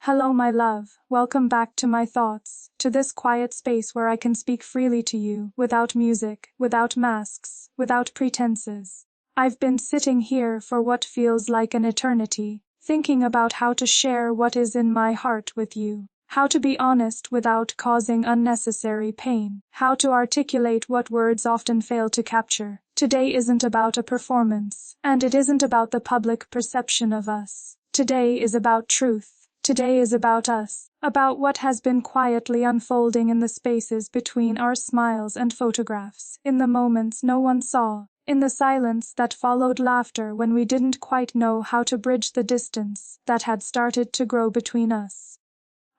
Hello, my love, welcome back to my thoughts, to this quiet space where I can speak freely to you, without music, without masks, without pretenses. I've been sitting here for what feels like an eternity, thinking about how to share what is in my heart with you, how to be honest without causing unnecessary pain, how to articulate what words often fail to capture. Today isn't about a performance, and it isn't about the public perception of us. Today is about truth. Today is about us, about what has been quietly unfolding in the spaces between our smiles and photographs, in the moments no one saw, in the silence that followed laughter when we didn't quite know how to bridge the distance that had started to grow between us.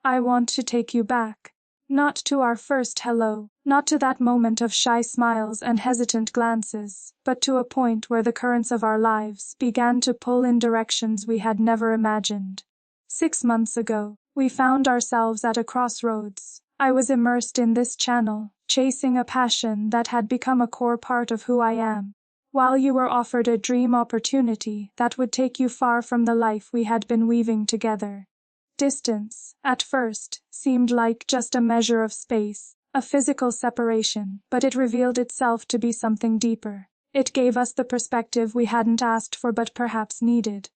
I want to take you back. Not to our first hello, not to that moment of shy smiles and hesitant glances, but to a point where the currents of our lives began to pull in directions we had never imagined. 6 months ago, we found ourselves at a crossroads. I was immersed in this channel, chasing a passion that had become a core part of who I am, while you were offered a dream opportunity that would take you far from the life we had been weaving together. Distance, at first, seemed like just a measure of space, a physical separation, but it revealed itself to be something deeper. It gave us the perspective we hadn't asked for but perhaps needed.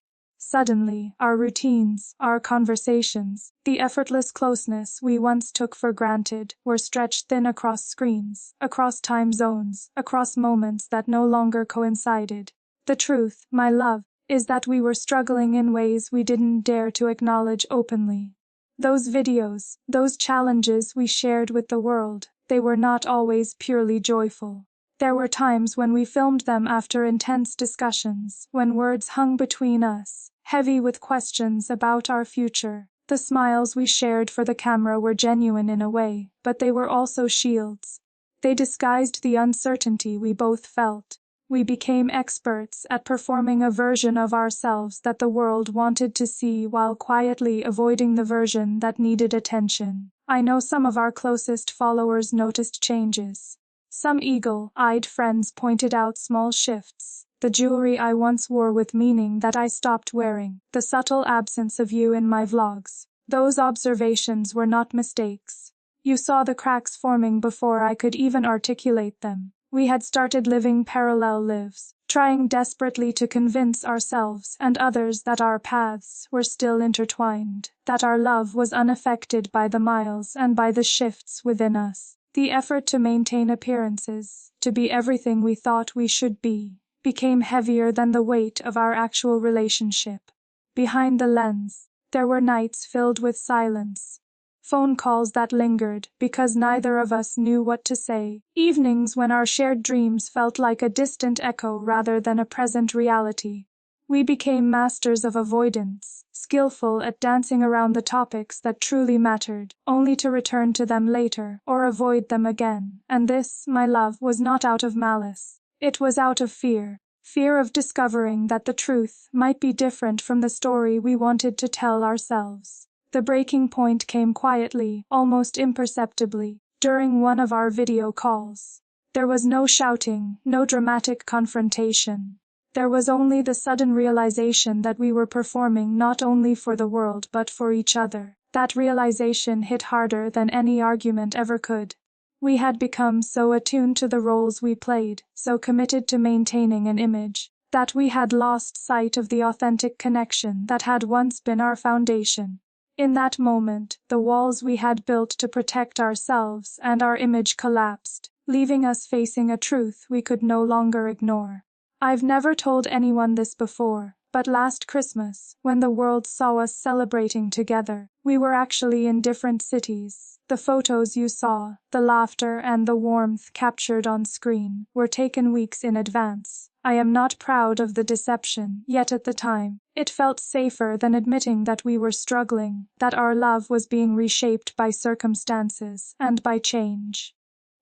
Suddenly, our routines, our conversations, the effortless closeness we once took for granted, were stretched thin across screens, across time zones, across moments that no longer coincided. The truth, my love, is that we were struggling in ways we didn't dare to acknowledge openly. Those videos, those challenges we shared with the world, they were not always purely joyful. There were times when we filmed them after intense discussions, when words hung between us, heavy with questions about our future. The smiles we shared for the camera were genuine in a way, but they were also shields. They disguised the uncertainty we both felt. We became experts at performing a version of ourselves that the world wanted to see while quietly avoiding the version that needed attention. I know some of our closest followers noticed changes. Some eagle-eyed friends pointed out small shifts. The jewelry I once wore with meaning that I stopped wearing. The subtle absence of you in my vlogs. Those observations were not mistakes. You saw the cracks forming before I could even articulate them. We had started living parallel lives, trying desperately to convince ourselves and others that our paths were still intertwined, that our love was unaffected by the miles and by the shifts within us. The effort to maintain appearances, to be everything we thought we should be, became heavier than the weight of our actual relationship. Behind the lens, there were nights filled with silence. Phone calls that lingered because neither of us knew what to say. Evenings when our shared dreams felt like a distant echo rather than a present reality. We became masters of avoidance, skillful at dancing around the topics that truly mattered, only to return to them later or avoid them again. And this, my love, was not out of malice. It was out of fear. Fear of discovering that the truth might be different from the story we wanted to tell ourselves. The breaking point came quietly, almost imperceptibly, during one of our video calls. There was no shouting, no dramatic confrontation. There was only the sudden realization that we were performing not only for the world but for each other. That realization hit harder than any argument ever could. We had become so attuned to the roles we played, so committed to maintaining an image, that we had lost sight of the authentic connection that had once been our foundation. In that moment, the walls we had built to protect ourselves and our image collapsed, leaving us facing a truth we could no longer ignore. I've never told anyone this before, but last Christmas, when the world saw us celebrating together, we were actually in different cities. The photos you saw, the laughter and the warmth captured on screen, were taken weeks in advance. I am not proud of the deception, yet at the time, it felt safer than admitting that we were struggling, that our love was being reshaped by circumstances and by change.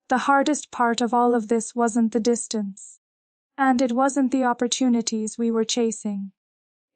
The hardest part of all of this wasn't the distance. And it wasn't the opportunities we were chasing.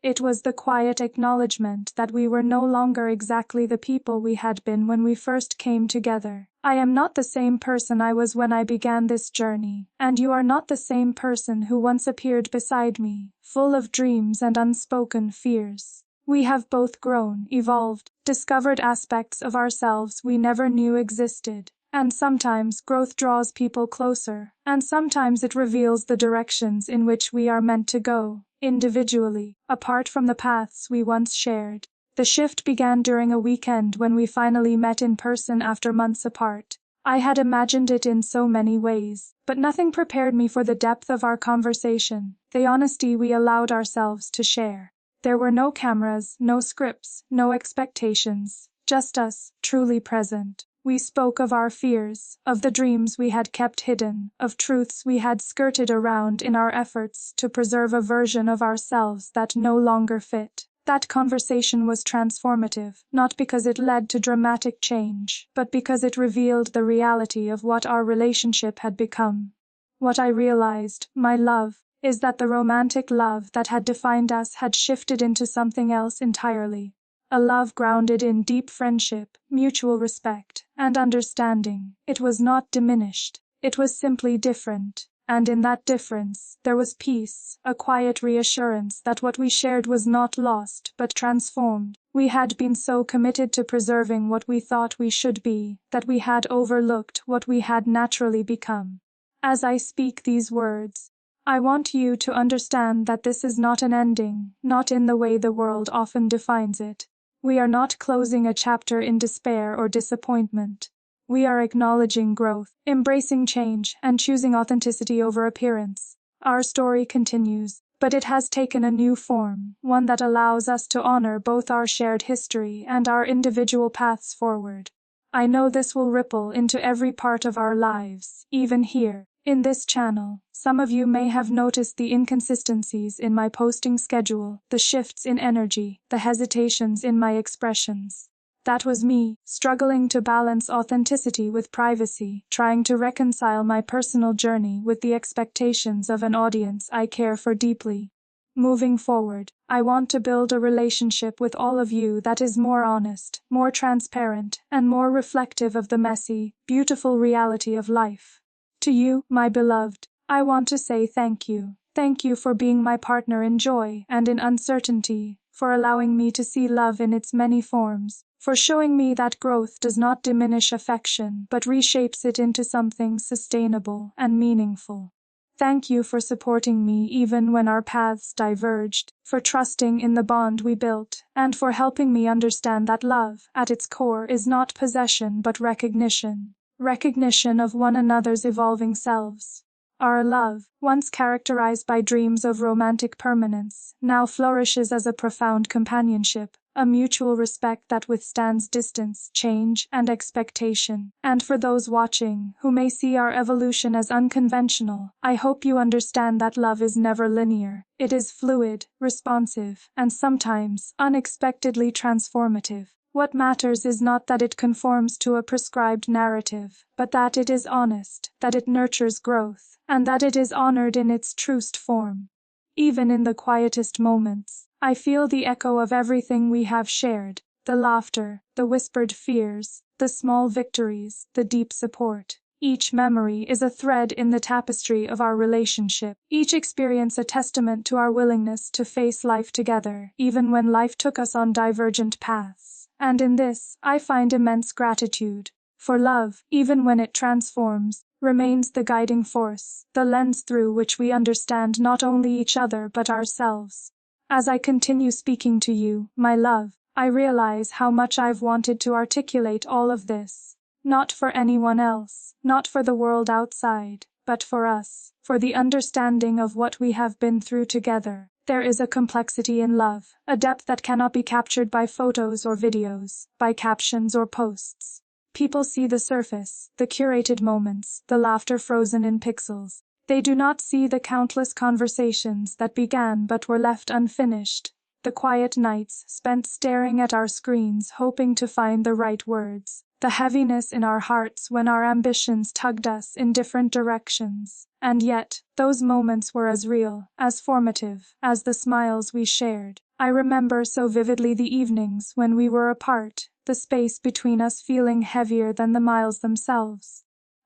It was the quiet acknowledgement that we were no longer exactly the people we had been when we first came together. I am not the same person I was when I began this journey, and you are not the same person who once appeared beside me, full of dreams and unspoken fears. We have both grown, evolved, discovered aspects of ourselves we never knew existed. And sometimes growth draws people closer, and sometimes it reveals the directions in which we are meant to go, individually, apart from the paths we once shared. The shift began during a weekend when we finally met in person after months apart. I had imagined it in so many ways, but nothing prepared me for the depth of our conversation, the honesty we allowed ourselves to share. There were no cameras, no scripts, no expectations, just us, truly present. We spoke of our fears, of the dreams we had kept hidden, of truths we had skirted around in our efforts to preserve a version of ourselves that no longer fit. That conversation was transformative, not because it led to dramatic change, but because it revealed the reality of what our relationship had become. What I realized, my love, is that the romantic love that had defined us had shifted into something else entirely. A love grounded in deep friendship, mutual respect, and understanding. It was not diminished. It was simply different. And in that difference, there was peace, a quiet reassurance that what we shared was not lost, but transformed. We had been so committed to preserving what we thought we should be, that we had overlooked what we had naturally become. As I speak these words, I want you to understand that this is not an ending, not in the way the world often defines it. We are not closing a chapter in despair or disappointment. We are acknowledging growth, embracing change, and choosing authenticity over appearance. Our story continues, but it has taken a new form, one that allows us to honor both our shared history and our individual paths forward. I know this will ripple into every part of our lives, even here, in this channel. Some of you may have noticed the inconsistencies in my posting schedule, the shifts in energy, the hesitations in my expressions. That was me, struggling to balance authenticity with privacy, trying to reconcile my personal journey with the expectations of an audience I care for deeply. Moving forward, I want to build a relationship with all of you that is more honest, more transparent, and more reflective of the messy, beautiful reality of life. To you, my beloved, I want to say thank you. Thank you for being my partner in joy and in uncertainty, for allowing me to see love in its many forms, for showing me that growth does not diminish affection but reshapes it into something sustainable and meaningful. Thank you for supporting me even when our paths diverged, for trusting in the bond we built, and for helping me understand that love, at its core, is not possession but recognition. Recognition of one another's evolving selves. Our love, once characterized by dreams of romantic permanence, now flourishes as a profound companionship, a mutual respect that withstands distance, change, and expectation. And for those watching, who may see our evolution as unconventional, I hope you understand that love is never linear. It is fluid, responsive, and sometimes unexpectedly transformative. What matters is not that it conforms to a prescribed narrative, but that it is honest, that it nurtures growth, and that it is honored in its truest form. Even in the quietest moments, I feel the echo of everything we have shared, the laughter, the whispered fears, the small victories, the deep support. Each memory is a thread in the tapestry of our relationship, each experience a testament to our willingness to face life together, even when life took us on divergent paths. And in this, I find immense gratitude. For love, even when it transforms, remains the guiding force, the lens through which we understand not only each other but ourselves. As I continue speaking to you, my love, I realize how much I've wanted to articulate all of this. Not for anyone else, not for the world outside, but for us, for the understanding of what we have been through together. There is a complexity in love, a depth that cannot be captured by photos or videos, by captions or posts. People see the surface, the curated moments, the laughter frozen in pixels. They do not see the countless conversations that began but were left unfinished, the quiet nights spent staring at our screens hoping to find the right words, the heaviness in our hearts when our ambitions tugged us in different directions. And yet, those moments were as real, as formative, as the smiles we shared. I remember so vividly the evenings when we were apart, the space between us feeling heavier than the miles themselves.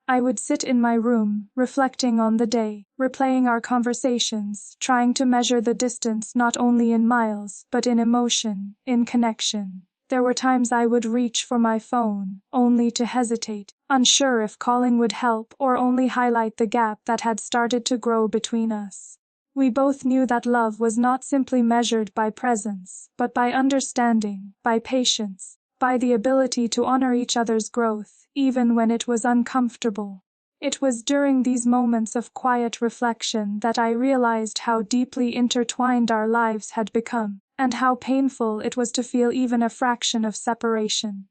I would sit in my room, reflecting on the day, replaying our conversations, trying to measure the distance not only in miles, but in emotion, in connection. There were times I would reach for my phone, only to hesitate, unsure if calling would help or only highlight the gap that had started to grow between us. We both knew that love was not simply measured by presence, but by understanding, by patience, by the ability to honor each other's growth, even when it was uncomfortable. It was during these moments of quiet reflection that I realized how deeply intertwined our lives had become, and how painful it was to feel even a fraction of separation.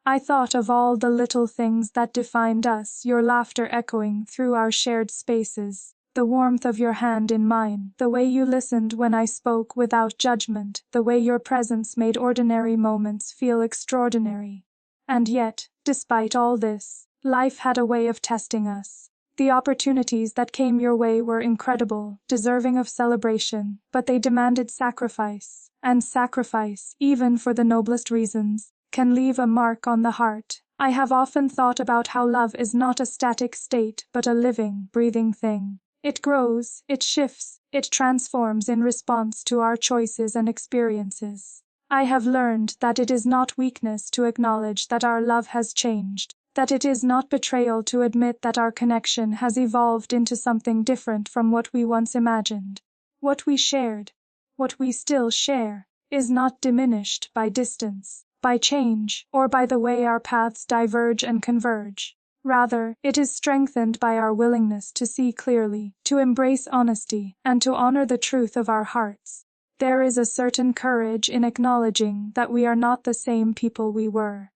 I thought of all the little things that defined us, your laughter echoing through our shared spaces, the warmth of your hand in mine, the way you listened when I spoke without judgment, the way your presence made ordinary moments feel extraordinary. And yet, despite all this, life had a way of testing us. The opportunities that came your way were incredible, deserving of celebration, but they demanded sacrifice, and sacrifice, even for the noblest reasons, can leave a mark on the heart. I have often thought about how love is not a static state but a living, breathing thing. It grows, it shifts, it transforms in response to our choices and experiences. I have learned that it is not weakness to acknowledge that our love has changed, that it is not betrayal to admit that our connection has evolved into something different from what we once imagined. What we shared, what we still share, is not diminished by distance, by change, or by the way our paths diverge and converge. Rather, it is strengthened by our willingness to see clearly, to embrace honesty, and to honor the truth of our hearts. There is a certain courage in acknowledging that we are not the same people we were.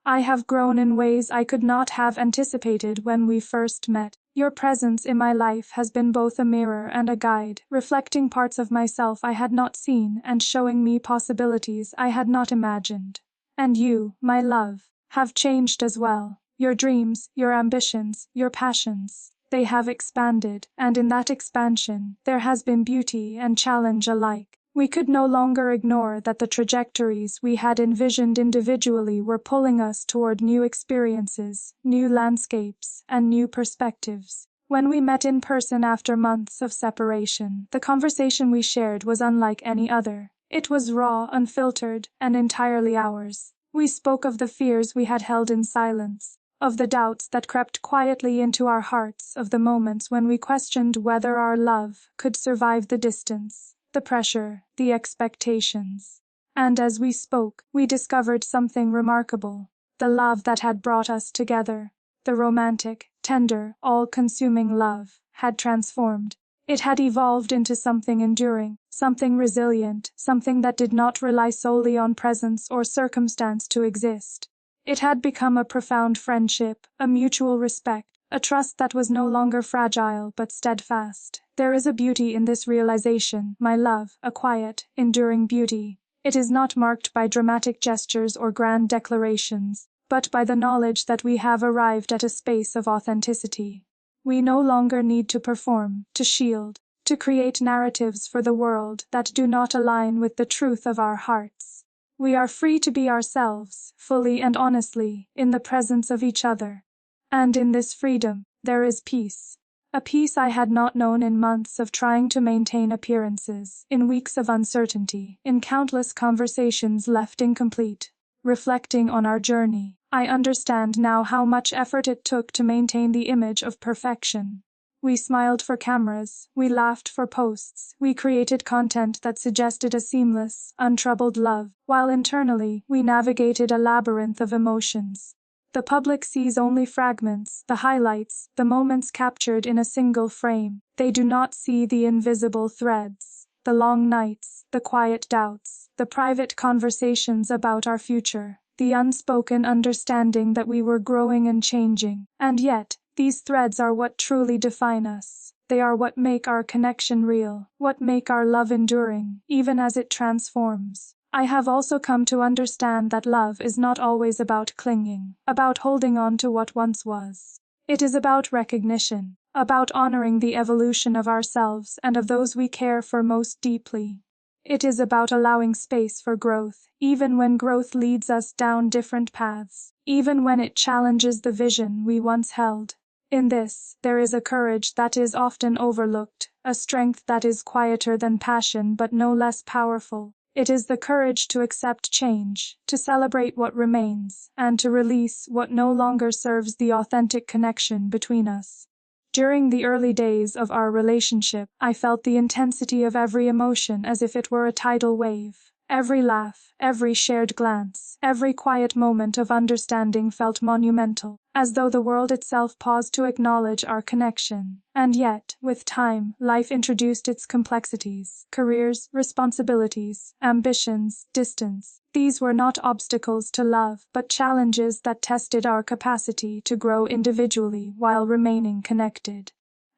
I have grown in ways I could not have anticipated when we first met. Your presence in my life has been both a mirror and a guide, reflecting parts of myself I had not seen and showing me possibilities I had not imagined. And you, my love, have changed as well. Your dreams, your ambitions, your passions, they have expanded, and in that expansion, there has been beauty and challenge alike. We could no longer ignore that the trajectories we had envisioned individually were pulling us toward new experiences, new landscapes, and new perspectives. When we met in person after months of separation, the conversation we shared was unlike any other. It was raw, unfiltered, and entirely ours. We spoke of the fears we had held in silence, of the doubts that crept quietly into our hearts, of the moments when we questioned whether our love could survive the distance, the pressure, the expectations. And as we spoke, we discovered something remarkable. The love that had brought us together, the romantic, tender, all-consuming love, had transformed. It had evolved into something enduring, something resilient, something that did not rely solely on presence or circumstance to exist. It had become a profound friendship, a mutual respect, a trust that was no longer fragile but steadfast. There is a beauty in this realization, my love, a quiet, enduring beauty. It is not marked by dramatic gestures or grand declarations, but by the knowledge that we have arrived at a space of authenticity. We no longer need to perform, to shield, to create narratives for the world that do not align with the truth of our hearts. We are free to be ourselves, fully and honestly, in the presence of each other. And in this freedom, there is peace. A peace I had not known in months of trying to maintain appearances, in weeks of uncertainty, in countless conversations left incomplete. Reflecting on our journey, I understand now how much effort it took to maintain the image of perfection. We smiled for cameras, we laughed for posts, we created content that suggested a seamless, untroubled love, while internally we navigated a labyrinth of emotions. The public sees only fragments, the highlights, the moments captured in a single frame. They do not see the invisible threads, the long nights, the quiet doubts, the private conversations about our future, the unspoken understanding that we were growing and changing. And yet, these threads are what truly define us. They are what make our connection real, what make our love enduring, even as it transforms. I have also come to understand that love is not always about clinging, about holding on to what once was. It is about recognition, about honoring the evolution of ourselves and of those we care for most deeply. It is about allowing space for growth, even when growth leads us down different paths, even when it challenges the vision we once held. In this, there is a courage that is often overlooked, a strength that is quieter than passion but no less powerful. It is the courage to accept change, to celebrate what remains, and to release what no longer serves the authentic connection between us. During the early days of our relationship, I felt the intensity of every emotion as if it were a tidal wave. Every laugh, every shared glance, every quiet moment of understanding felt monumental, as though the world itself paused to acknowledge our connection. And yet, with time, life introduced its complexities: careers, responsibilities, ambitions, distance. These were not obstacles to love, but challenges that tested our capacity to grow individually while remaining connected.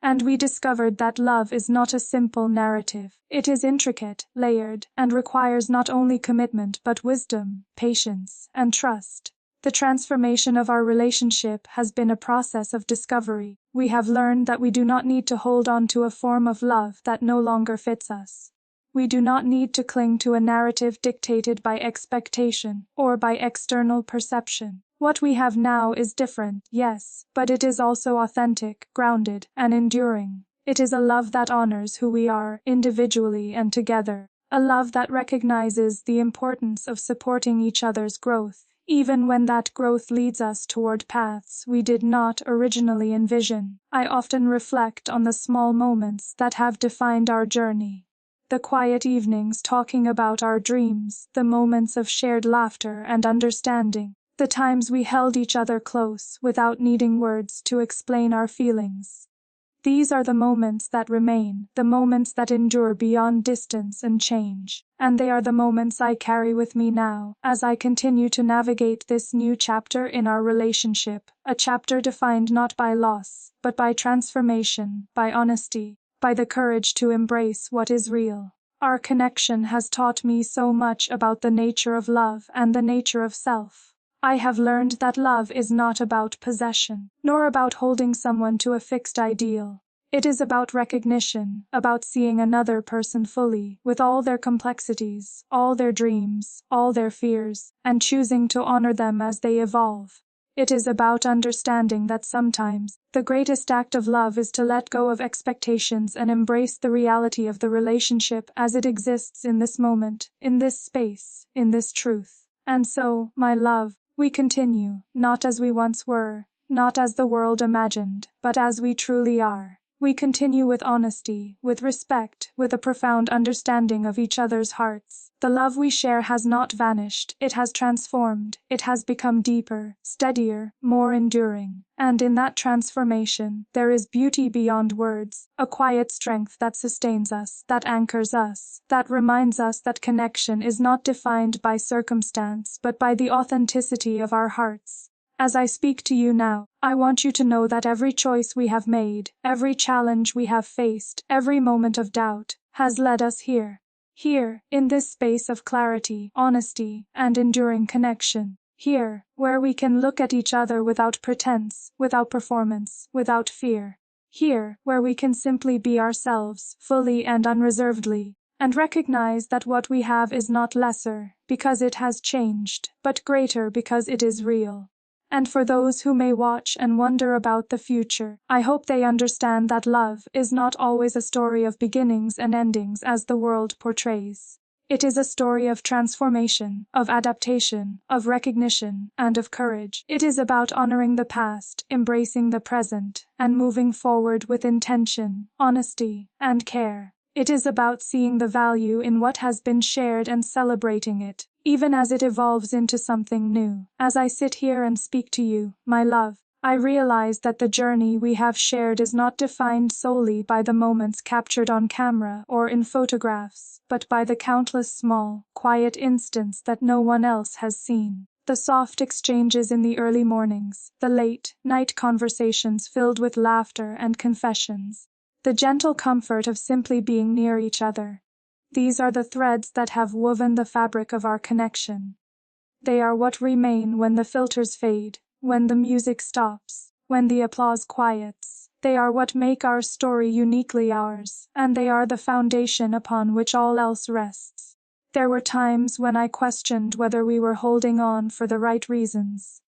And we discovered that love is not a simple narrative. It is intricate, layered, and requires not only commitment but wisdom, patience, and trust. The transformation of our relationship has been a process of discovery. We have learned that we do not need to hold on to a form of love that no longer fits us. We do not need to cling to a narrative dictated by expectation or by external perception. What we have now is different, yes, but it is also authentic, grounded, and enduring. It is a love that honors who we are, individually and together. A love that recognizes the importance of supporting each other's growth, even when that growth leads us toward paths we did not originally envision. I often reflect on the small moments that have defined our journey. The quiet evenings talking about our dreams, the moments of shared laughter and understanding. The times we held each other close without needing words to explain our feelings. These are the moments that remain, the moments that endure beyond distance and change, and they are the moments I carry with me now, as I continue to navigate this new chapter in our relationship, a chapter defined not by loss, but by transformation, by honesty, by the courage to embrace what is real. Our connection has taught me so much about the nature of love and the nature of self. I have learned that love is not about possession, nor about holding someone to a fixed ideal. It is about recognition, about seeing another person fully, with all their complexities, all their dreams, all their fears, and choosing to honor them as they evolve. It is about understanding that sometimes the greatest act of love is to let go of expectations and embrace the reality of the relationship as it exists in this moment, in this space, in this truth. And so, my love, we continue, not as we once were, not as the world imagined, but as we truly are. We continue with honesty, with respect, with a profound understanding of each other's hearts. The love we share has not vanished, it has transformed, it has become deeper, steadier, more enduring. And in that transformation, there is beauty beyond words, a quiet strength that sustains us, that anchors us, that reminds us that connection is not defined by circumstance but by the authenticity of our hearts. As I speak to you now, I want you to know that every choice we have made, every challenge we have faced, every moment of doubt, has led us here. Here, in this space of clarity, honesty, and enduring connection. Here, where we can look at each other without pretense, without performance, without fear. Here, where we can simply be ourselves, fully and unreservedly, and recognize that what we have is not lesser, because it has changed, but greater because it is real. And for those who may watch and wonder about the future, I hope they understand that love is not always a story of beginnings and endings as the world portrays. It is a story of transformation, of adaptation, of recognition, and of courage. It is about honoring the past, embracing the present, and moving forward with intention, honesty, and care. It is about seeing the value in what has been shared and celebrating it, even as it evolves into something new. As I sit here and speak to you, my love, I realize that the journey we have shared is not defined solely by the moments captured on camera or in photographs, but by the countless small, quiet instants that no one else has seen. The soft exchanges in the early mornings, the late night conversations filled with laughter and confessions, the gentle comfort of simply being near each other. These are the threads that have woven the fabric of our connection. They are what remain when the filters fade, when the music stops, when the applause quiets. They are what make our story uniquely ours, and they are the foundation upon which all else rests. There were times when I questioned whether we were holding on for the right reasons.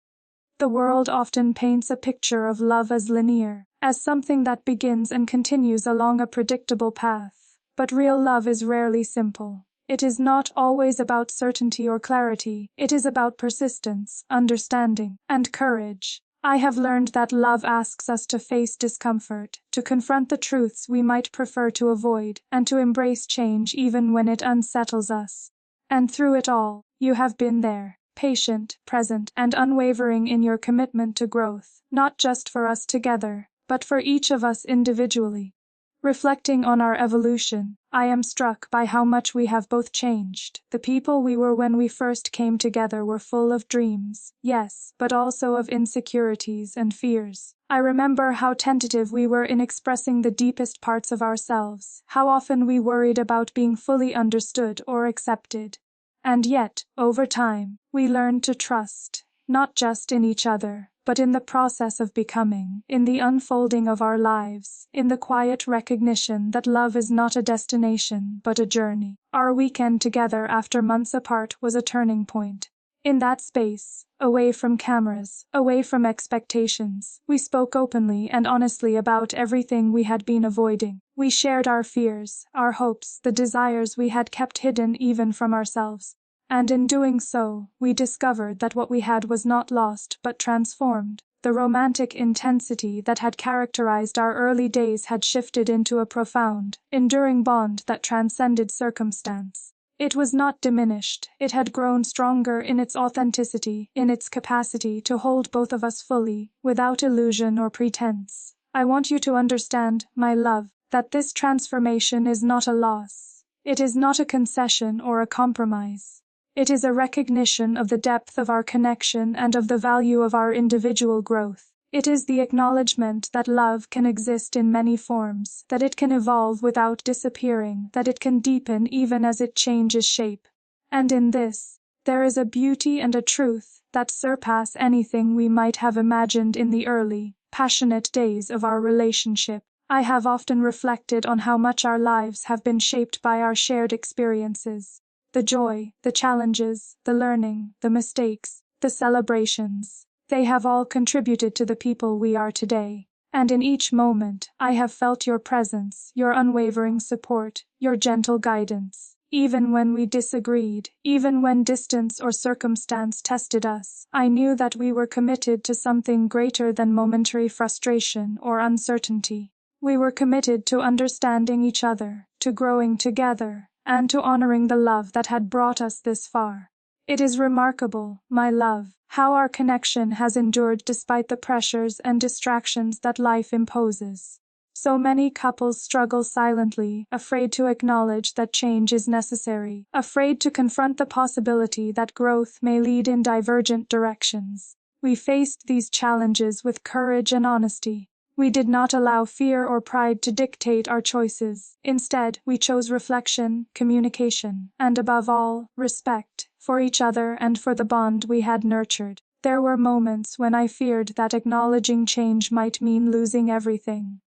The world often paints a picture of love as linear, as something that begins and continues along a predictable path. But real love is rarely simple. It is not always about certainty or clarity. It is about persistence, understanding, and courage. I have learned that love asks us to face discomfort, to confront the truths we might prefer to avoid, and to embrace change even when it unsettles us. And through it all, you have been there, patient, present, and unwavering in your commitment to growth, not just for us together, but for each of us individually. Reflecting on our evolution, I am struck by how much we have both changed. The people we were when we first came together were full of dreams, yes, but also of insecurities and fears. I remember how tentative we were in expressing the deepest parts of ourselves, how often we worried about being fully understood or accepted. And yet, over time, we learned to trust, not just in each other, but in the process of becoming, in the unfolding of our lives, in the quiet recognition that love is not a destination but a journey. Our weekend together after months apart was a turning point. In that space, away from cameras, away from expectations, we spoke openly and honestly about everything we had been avoiding. We shared our fears, our hopes, the desires we had kept hidden even from ourselves. And in doing so, we discovered that what we had was not lost but transformed. The romantic intensity that had characterized our early days had shifted into a profound, enduring bond that transcended circumstance. It was not diminished, it had grown stronger in its authenticity, in its capacity to hold both of us fully, without illusion or pretense. I want you to understand, my love, that this transformation is not a loss. It is not a concession or a compromise. It is a recognition of the depth of our connection and of the value of our individual growth. It is the acknowledgement that love can exist in many forms, that it can evolve without disappearing, that it can deepen even as it changes shape. And in this, there is a beauty and a truth that surpass anything we might have imagined in the early, passionate days of our relationship. I have often reflected on how much our lives have been shaped by our shared experiences. The joy, the challenges, the learning, the mistakes, the celebrations, they have all contributed to the people we are today. And in each moment, I have felt your presence, your unwavering support, your gentle guidance. Even when we disagreed, even when distance or circumstance tested us, I knew that we were committed to something greater than momentary frustration or uncertainty. We were committed to understanding each other, to growing together, and to honoring the love that had brought us this far. It is remarkable, my love, how our connection has endured despite the pressures and distractions that life imposes. So many couples struggle silently, afraid to acknowledge that change is necessary, afraid to confront the possibility that growth may lead in divergent directions. We faced these challenges with courage and honesty. We did not allow fear or pride to dictate our choices. Instead, we chose reflection, communication, and above all, respect, for each other and for the bond we had nurtured. There were moments when I feared that acknowledging change might mean losing everything.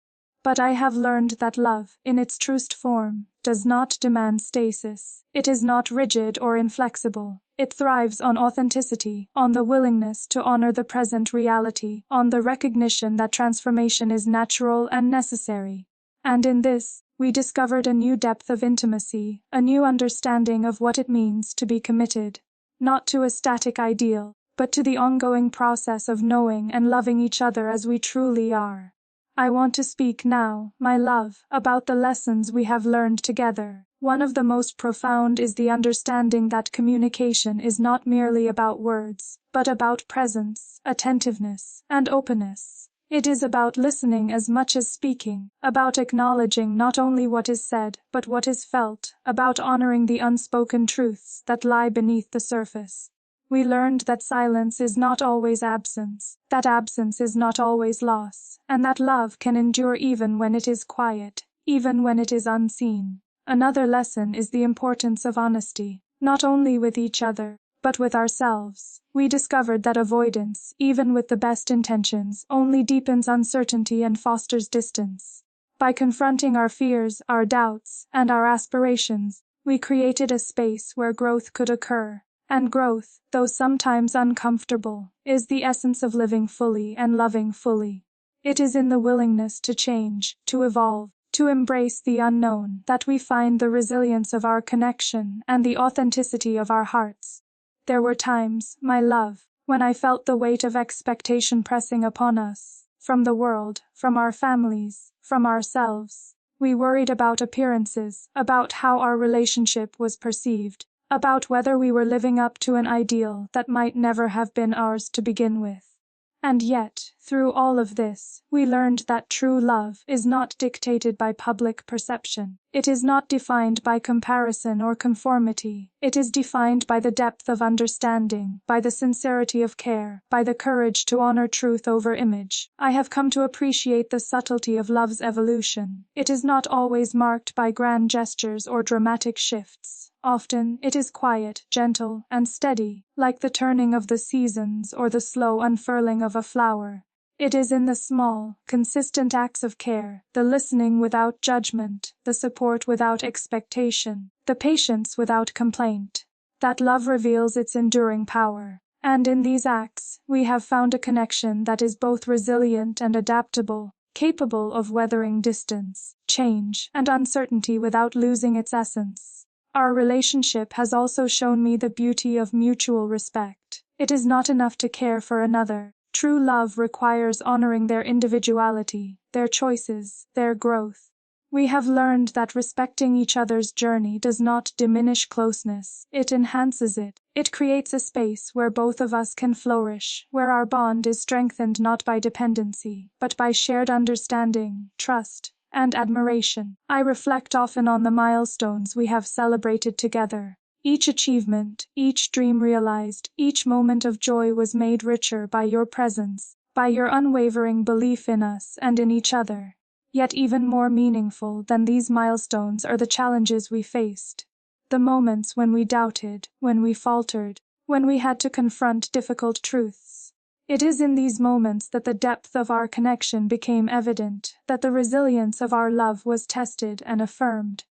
But I have learned that love, in its truest form, does not demand stasis. It is not rigid or inflexible. It thrives on authenticity, on the willingness to honor the present reality, on the recognition that transformation is natural and necessary. And in this, we discovered a new depth of intimacy, a new understanding of what it means to be committed, not to a static ideal, but to the ongoing process of knowing and loving each other as we truly are. I want to speak now, my love, about the lessons we have learned together. One of the most profound is the understanding that communication is not merely about words, but about presence, attentiveness, and openness. It is about listening as much as speaking, about acknowledging not only what is said, but what is felt, about honoring the unspoken truths that lie beneath the surface. We learned that silence is not always absence, that absence is not always loss, and that love can endure even when it is quiet, even when it is unseen. Another lesson is the importance of honesty, not only with each other, but with ourselves. We discovered that avoidance, even with the best intentions, only deepens uncertainty and fosters distance. By confronting our fears, our doubts, and our aspirations, we created a space where growth could occur. And growth, though sometimes uncomfortable, is the essence of living fully and loving fully. It is in the willingness to change, to evolve, to embrace the unknown that we find the resilience of our connection and the authenticity of our hearts. There were times, my love, when I felt the weight of expectation pressing upon us, from the world, from our families, from ourselves. We worried about appearances, about how our relationship was perceived, about whether we were living up to an ideal that might never have been ours to begin with. And yet, through all of this, we learned that true love is not dictated by public perception. It is not defined by comparison or conformity. It is defined by the depth of understanding, by the sincerity of care, by the courage to honor truth over image. I have come to appreciate the subtlety of love's evolution. It is not always marked by grand gestures or dramatic shifts. Often, it is quiet, gentle, and steady, like the turning of the seasons or the slow unfurling of a flower. It is in the small, consistent acts of care, the listening without judgment, the support without expectation, the patience without complaint, that love reveals its enduring power. And in these acts, we have found a connection that is both resilient and adaptable, capable of weathering distance, change, and uncertainty without losing its essence. Our relationship has also shown me the beauty of mutual respect. It is not enough to care for another. True love requires honoring their individuality, their choices, their growth. We have learned that respecting each other's journey does not diminish closeness, it enhances it. It creates a space where both of us can flourish, where our bond is strengthened not by dependency, but by shared understanding, trust, and admiration. I reflect often on the milestones we have celebrated together. Each achievement, each dream realized, each moment of joy was made richer by your presence, by your unwavering belief in us and in each other. Yet even more meaningful than these milestones are the challenges we faced. The moments when we doubted, when we faltered, when we had to confront difficult truths. It is in these moments that the depth of our connection became evident, that the resilience of our love was tested and affirmed.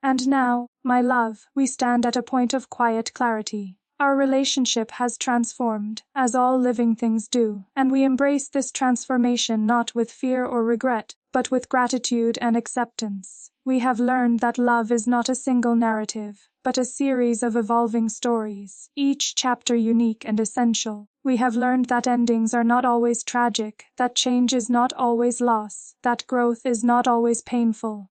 And now, my love, we stand at a point of quiet clarity. Our relationship has transformed, as all living things do, and we embrace this transformation not with fear or regret, but with gratitude and acceptance. We have learned that love is not a single narrative, but a series of evolving stories, each chapter unique and essential. We have learned that endings are not always tragic, that change is not always loss, that growth is not always painful.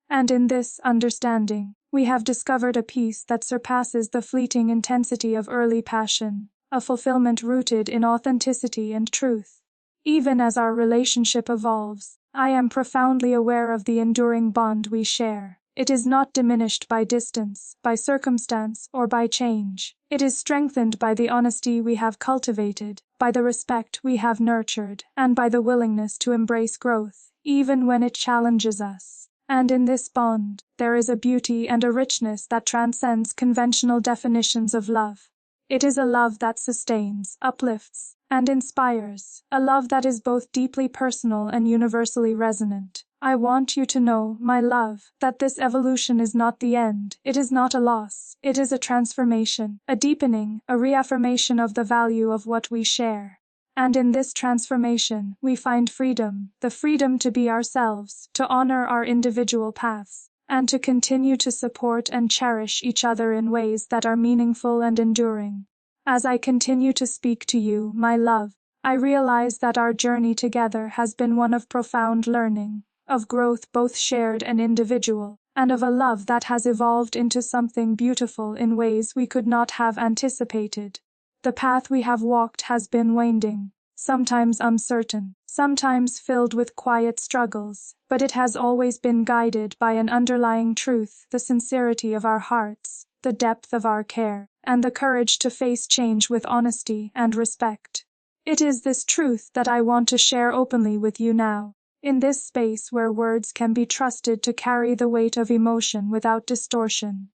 And in this understanding, we have discovered a peace that surpasses the fleeting intensity of early passion, a fulfillment rooted in authenticity and truth. Even as our relationship evolves, I am profoundly aware of the enduring bond we share. It is not diminished by distance, by circumstance, or by change. It is strengthened by the honesty we have cultivated, by the respect we have nurtured, and by the willingness to embrace growth, even when it challenges us. And in this bond, there is a beauty and a richness that transcends conventional definitions of love. It is a love that sustains, uplifts, and inspires, a love that is both deeply personal and universally resonant. I want you to know, my love, that this evolution is not the end. It is not a loss. It is a transformation, a deepening, a reaffirmation of the value of what we share. And in this transformation, we find freedom, the freedom to be ourselves, to honor our individual paths, and to continue to support and cherish each other in ways that are meaningful and enduring. As I continue to speak to you, my love, I realize that our journey together has been one of profound learning, of growth both shared and individual, and of a love that has evolved into something beautiful in ways we could not have anticipated. The path we have walked has been winding, sometimes uncertain, sometimes filled with quiet struggles, but it has always been guided by an underlying truth, the sincerity of our hearts, the depth of our care, and the courage to face change with honesty and respect. It is this truth that I want to share openly with you now, in this space where words can be trusted to carry the weight of emotion without distortion.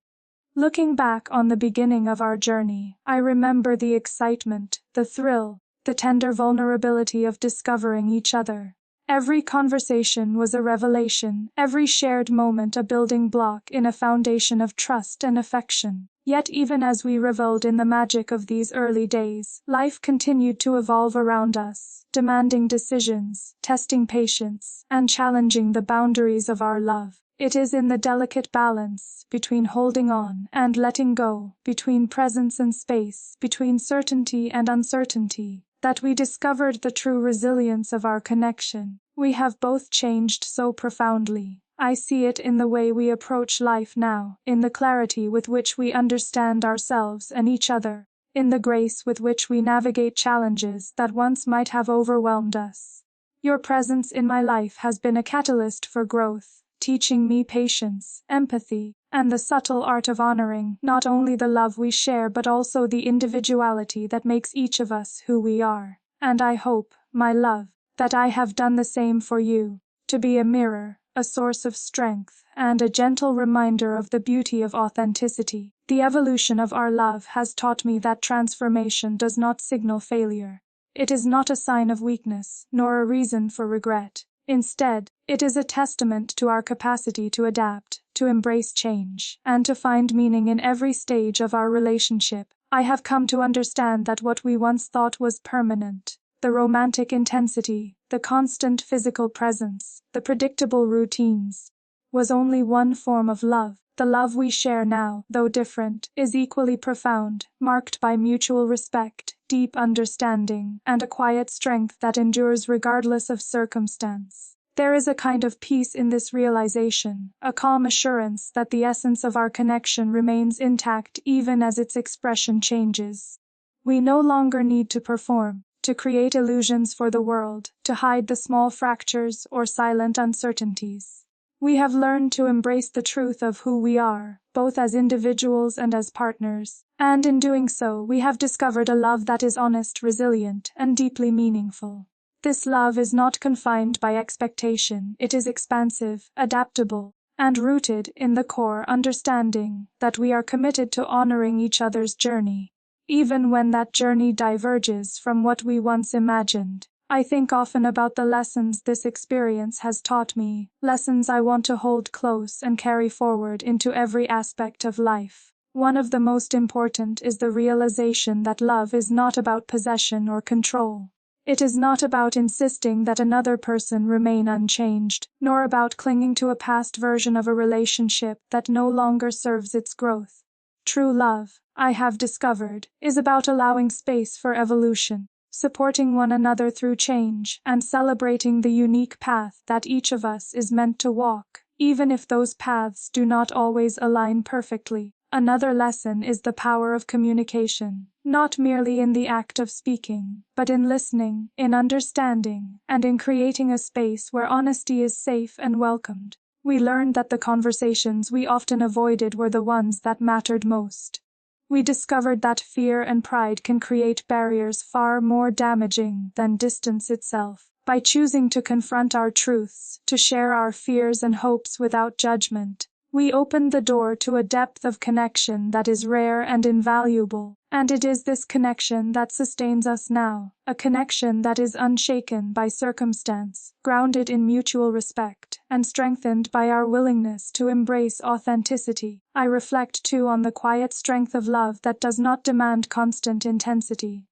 Looking back on the beginning of our journey, I remember the excitement, the thrill, the tender vulnerability of discovering each other. Every conversation was a revelation, every shared moment a building block in a foundation of trust and affection. Yet even as we reveled in the magic of these early days, life continued to evolve around us, demanding decisions, testing patience, and challenging the boundaries of our love. It is in the delicate balance between holding on and letting go, between presence and space, between certainty and uncertainty, that we discovered the true resilience of our connection. We have both changed so profoundly. I see it in the way we approach life now, in the clarity with which we understand ourselves and each other, in the grace with which we navigate challenges that once might have overwhelmed us. Your presence in my life has been a catalyst for growth, teaching me patience, empathy, and the subtle art of honoring not only the love we share but also the individuality that makes each of us who we are. And I hope, my love, that I have done the same for you, to be a mirror, a source of strength, and a gentle reminder of the beauty of authenticity. The evolution of our love has taught me that transformation does not signal failure. It is not a sign of weakness, nor a reason for regret. Instead, it is a testament to our capacity to adapt, to embrace change, and to find meaning in every stage of our relationship. I have come to understand that what we once thought was permanent, the romantic intensity, the constant physical presence, the predictable routines, was only one form of love. The love we share now, though different, is equally profound, marked by mutual respect, deep understanding, and a quiet strength that endures regardless of circumstance. There is a kind of peace in this realization, a calm assurance that the essence of our connection remains intact even as its expression changes. We no longer need to perform, to create illusions for the world, to hide the small fractures or silent uncertainties. We have learned to embrace the truth of who we are, both as individuals and as partners, and in doing so we have discovered a love that is honest, resilient, and deeply meaningful. This love is not confined by expectation, it is expansive, adaptable, and rooted in the core understanding that we are committed to honoring each other's journey, even when that journey diverges from what we once imagined. I think often about the lessons this experience has taught me, lessons I want to hold close and carry forward into every aspect of life. One of the most important is the realization that love is not about possession or control. It is not about insisting that another person remain unchanged, nor about clinging to a past version of a relationship that no longer serves its growth. True love, I have discovered, is about allowing space for evolution, supporting one another through change, and celebrating the unique path that each of us is meant to walk, even if those paths do not always align perfectly. Another lesson is the power of communication, not merely in the act of speaking, but in listening, in understanding, and in creating a space where honesty is safe and welcomed. We learned that the conversations we often avoided were the ones that mattered most. We discovered that fear and pride can create barriers far more damaging than distance itself. By choosing to confront our truths, to share our fears and hopes without judgment, we open the door to a depth of connection that is rare and invaluable, and it is this connection that sustains us now, a connection that is unshaken by circumstance, grounded in mutual respect, and strengthened by our willingness to embrace authenticity. I reflect too on the quiet strength of love that does not demand constant intensity.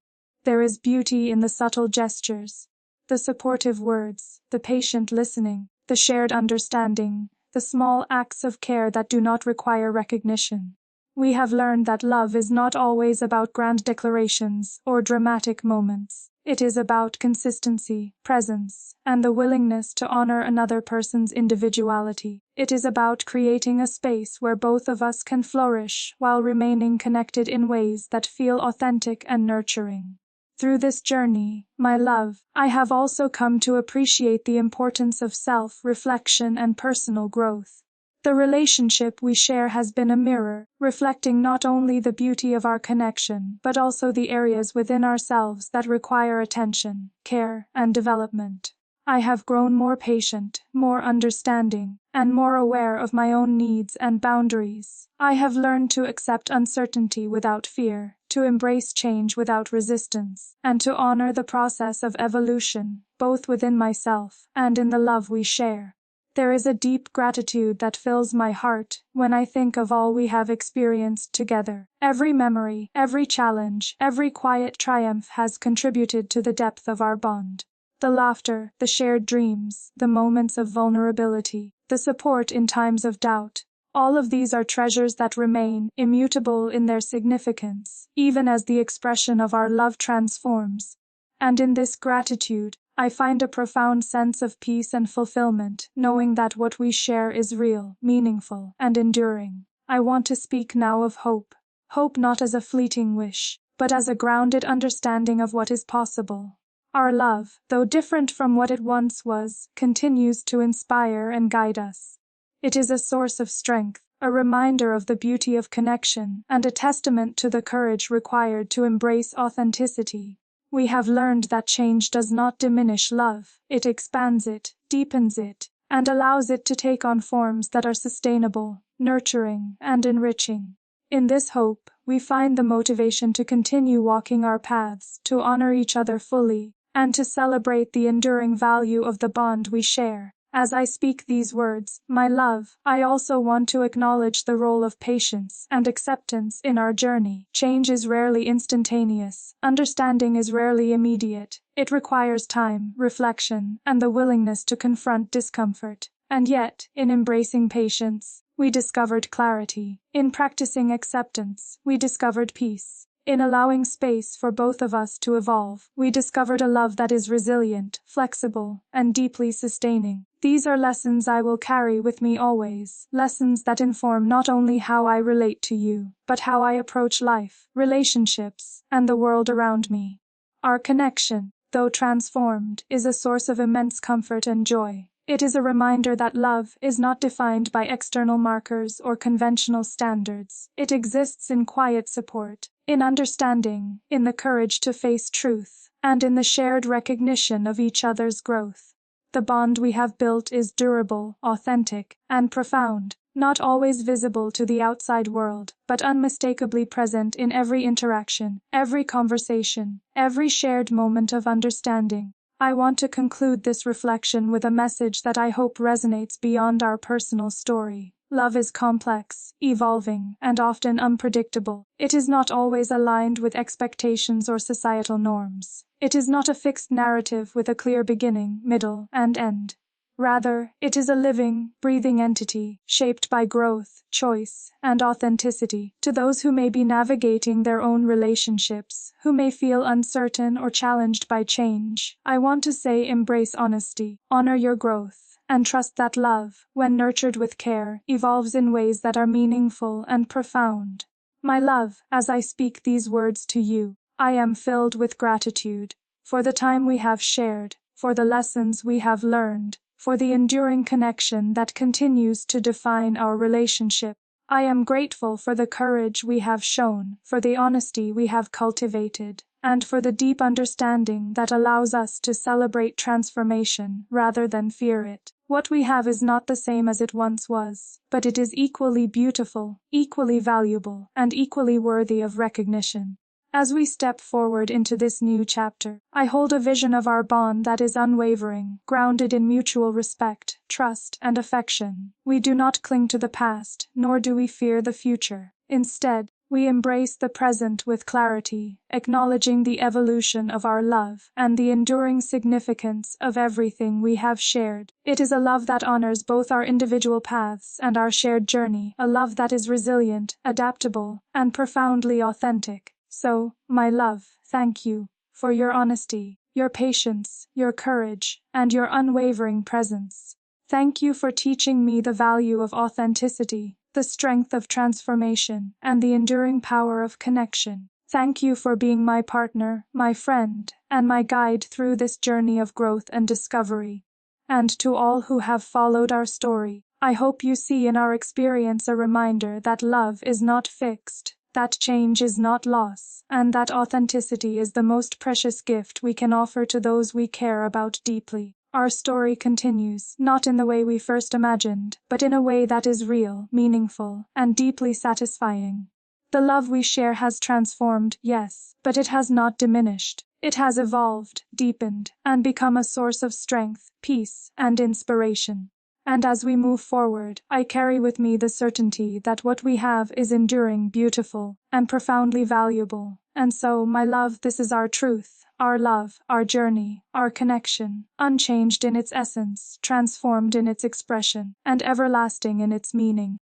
There is beauty in the subtle gestures, the supportive words, the patient listening, the shared understanding, the small acts of care that do not require recognition. We have learned that love is not always about grand declarations or dramatic moments. It is about consistency, presence, and the willingness to honor another person's individuality. It is about creating a space where both of us can flourish while remaining connected in ways that feel authentic and nurturing. Through this journey, my love, I have also come to appreciate the importance of self-reflection and personal growth. The relationship we share has been a mirror, reflecting not only the beauty of our connection, but also the areas within ourselves that require attention, care, and development. I have grown more patient, more understanding, and more aware of my own needs and boundaries. I have learned to accept uncertainty without fear, to embrace change without resistance, and to honor the process of evolution, both within myself and in the love we share. There is a deep gratitude that fills my heart when I think of all we have experienced together. Every memory, every challenge, every quiet triumph has contributed to the depth of our bond. The laughter, the shared dreams, the moments of vulnerability, the support in times of doubt. All of these are treasures that remain immutable in their significance, even as the expression of our love transforms. And in this gratitude, I find a profound sense of peace and fulfillment, knowing that what we share is real, meaningful, and enduring. I want to speak now of hope. Hope not as a fleeting wish, but as a grounded understanding of what is possible. Our love, though different from what it once was, continues to inspire and guide us. It is a source of strength, a reminder of the beauty of connection, and a testament to the courage required to embrace authenticity. We have learned that change does not diminish love, it expands it, deepens it, and allows it to take on forms that are sustainable, nurturing, and enriching. In this hope, we find the motivation to continue walking our paths, to honor each other fully, and to celebrate the enduring value of the bond we share. As I speak these words, my love, I also want to acknowledge the role of patience and acceptance in our journey. Change is rarely instantaneous, understanding is rarely immediate. It requires time, reflection, and the willingness to confront discomfort. And yet, in embracing patience, we discovered clarity. In practicing acceptance, we discovered peace. In allowing space for both of us to evolve, we discovered a love that is resilient, flexible, and deeply sustaining. These are lessons I will carry with me always, lessons that inform not only how I relate to you, but how I approach life, relationships, and the world around me. Our connection, though transformed, is a source of immense comfort and joy. It is a reminder that love is not defined by external markers or conventional standards. It exists in quiet support, in understanding, in the courage to face truth, and in the shared recognition of each other's growth. The bond we have built is durable, authentic, and profound, not always visible to the outside world, but unmistakably present in every interaction, every conversation, every shared moment of understanding. I want to conclude this reflection with a message that I hope resonates beyond our personal story. Love is complex, evolving, and often unpredictable. It is not always aligned with expectations or societal norms. It is not a fixed narrative with a clear beginning, middle, and end. Rather, it is a living, breathing entity, shaped by growth, choice, and authenticity. To those who may be navigating their own relationships, who may feel uncertain or challenged by change, I want to say embrace honesty, honor your growth, and trust that love, when nurtured with care, evolves in ways that are meaningful and profound. My love, as I speak these words to you, I am filled with gratitude for the time we have shared, for the lessons we have learned, for the enduring connection that continues to define our relationship. I am grateful for the courage we have shown, for the honesty we have cultivated, and for the deep understanding that allows us to celebrate transformation rather than fear it. What we have is not the same as it once was, but it is equally beautiful, equally valuable, and equally worthy of recognition. As we step forward into this new chapter, I hold a vision of our bond that is unwavering, grounded in mutual respect, trust, and affection. We do not cling to the past, nor do we fear the future. Instead, we embrace the present with clarity, acknowledging the evolution of our love and the enduring significance of everything we have shared. It is a love that honors both our individual paths and our shared journey, a love that is resilient, adaptable, and profoundly authentic. So, my love, thank you for your honesty, your patience, your courage, and your unwavering presence. Thank you for teaching me the value of authenticity, the strength of transformation, and the enduring power of connection. Thank you for being my partner, my friend, and my guide through this journey of growth and discovery. And to all who have followed our story, I hope you see in our experience a reminder that love is not fixed, that change is not loss, and that authenticity is the most precious gift we can offer to those we care about deeply. Our story continues, not in the way we first imagined, but in a way that is real, meaningful, and deeply satisfying. The love we share has transformed, yes, but it has not diminished. It has evolved, deepened, and become a source of strength, peace, and inspiration. And as we move forward, I carry with me the certainty that what we have is enduring, beautiful, and profoundly valuable. And so, my love, this is our truth, our love, our journey, our connection, unchanged in its essence, transformed in its expression, and everlasting in its meaning.